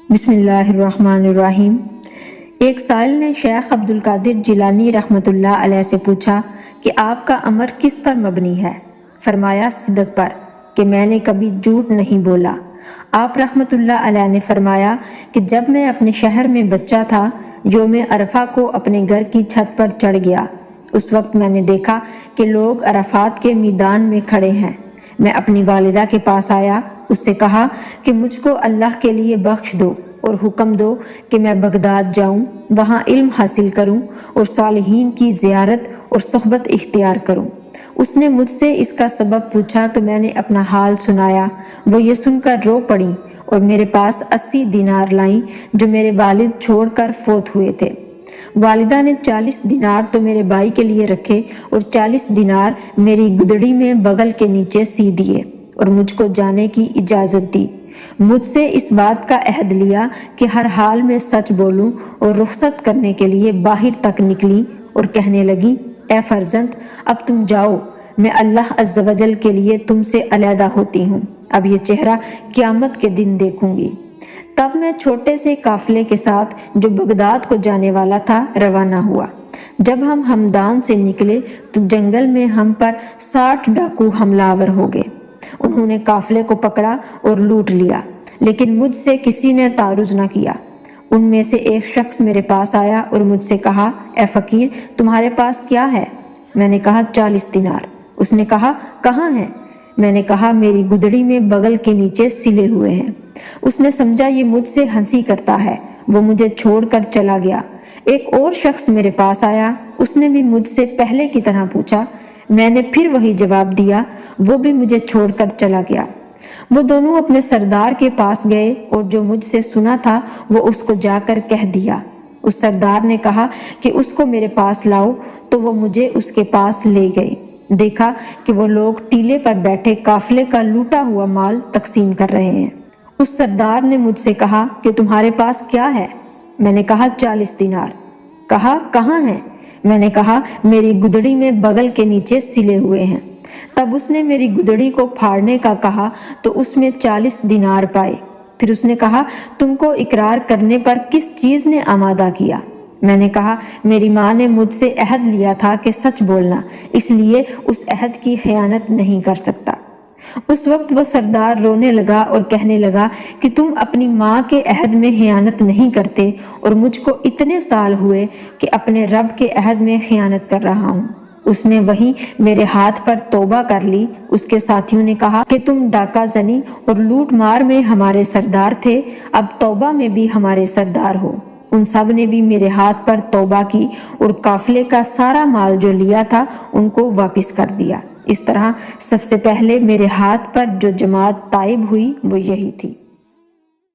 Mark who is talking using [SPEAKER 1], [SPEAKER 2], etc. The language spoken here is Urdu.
[SPEAKER 1] بسم اللہ الرحمن الرحیم۔ ایک سائل نے شیخ عبدالقادر جیلانی رحمۃ اللہ علیہ سے پوچھا کہ آپ کا امر کس پر مبنی ہے؟ فرمایا صدق پر، کہ میں نے کبھی جھوٹ نہیں بولا۔ آپ رحمۃ اللہ علیہ نے فرمایا کہ جب میں اپنے شہر میں بچہ تھا، یوم عرفہ کو اپنے گھر کی چھت پر چڑھ گیا۔ اس وقت میں نے دیکھا کہ لوگ عرفات کے میدان میں کھڑے ہیں۔ میں اپنی والدہ کے پاس آیا، اس سے کہا کہ مجھ کو اللہ کے لیے بخش دو اور حکم دو کہ میں بغداد جاؤں، وہاں علم حاصل کروں اور صالحین کی زیارت اور صحبت اختیار کروں۔ اس نے مجھ سے اس کا سبب پوچھا تو میں نے اپنا حال سنایا۔ وہ یہ سن کر رو پڑیں اور میرے پاس 80 دینار لائیں جو میرے والد چھوڑ کر فوت ہوئے تھے۔ والدہ نے 40 دینار تو میرے بھائی کے لیے رکھے اور 40 دینار میری گدڑی میں بغل کے نیچے سی دیے اور مجھ کو جانے کی اجازت دی۔ مجھ سے اس بات کا عہد لیا کہ ہر حال میں سچ بولوں اور رخصت کرنے کے لیے باہر تک نکلی اور کہنے لگی، اے فرزند، اب تم جاؤ، میں اللہ عز و جل کے لیے تم سے علیحدہ ہوتی ہوں، اب یہ چہرہ قیامت کے دن دیکھوں گی۔ تب میں چھوٹے سے قافلے کے ساتھ جو بغداد کو جانے والا تھا روانہ ہوا۔ جب ہم ہمدان سے نکلے تو جنگل میں ہم پر 60 ڈاکو حملہ آور ہو گئے۔ انہوں نے قافلے کو پکڑا اور لوٹ لیا، لیکن مجھ سے کسی نے تعرض نہ کیا۔ ان میں سے ایک شخص میرے پاس آیا اور مجھ سے کہا، اے فقیر، تمہارے پاس کیا ہے؟ میں نے کہا 40 دینار۔ اس نے کہا، کہاں ہیں؟ میں نے کہا میری گدڑی میں بغل کے نیچے سلے ہوئے ہیں۔ اس نے سمجھا یہ مجھ سے ہنسی کرتا ہے، وہ مجھے چھوڑ کر چلا گیا۔ ایک اور شخص میرے پاس آیا، اس نے بھی مجھ سے پہلے کی طرح پوچھا، میں نے پھر وہی جواب دیا، وہ بھی مجھے چھوڑ کر چلا گیا۔ وہ دونوں اپنے سردار کے پاس گئے اور جو مجھ سے سنا تھا وہ اس کو جا کر کہہ دیا۔ اس سردار نے کہا کہ اس کو میرے پاس لاؤ، تو وہ مجھے اس کے پاس لے گئے۔ دیکھا کہ وہ لوگ ٹیلے پر بیٹھے قافلے کا لوٹا ہوا مال تقسیم کر رہے ہیں۔ اس سردار نے مجھ سے کہا کہ تمہارے پاس کیا ہے؟ میں نے کہا 40 دینار۔ کہا، کہاں ہیں؟ میں نے کہا میری گدڑی میں بغل کے نیچے سلے ہوئے ہیں۔ تب اس نے میری گدڑی کو پھاڑنے کا کہا تو اس میں 40 دینار پائے۔ پھر اس نے کہا، تم کو اقرار کرنے پر کس چیز نے آمادہ کیا؟ میں نے کہا میری ماں نے مجھ سے عہد لیا تھا کہ سچ بولنا، اس لیے اس عہد کی خیانت نہیں کر سکتا۔ اس وقت وہ سردار رونے لگا اور کہنے لگا کہ تم اپنی ماں کے عہد میں خیانت نہیں کرتے اور مجھ کو اتنے سال ہوئے کہ اپنے رب کے عہد میں خیانت کر رہا ہوں۔ اس نے وہی میرے ہاتھ پر توبہ کر لی۔ اس کے ساتھیوں نے کہا کہ تم ڈاکہ زنی اور لوٹ مار میں ہمارے سردار تھے، اب توبہ میں بھی ہمارے سردار ہو۔ ان سب نے بھی میرے ہاتھ پر توبہ کی اور قافلے کا سارا مال جو لیا تھا ان کو واپس کر دیا۔ اس طرح سب سے پہلے میرے ہاتھ پر جو جماعت طائب ہوئی وہ یہی تھی۔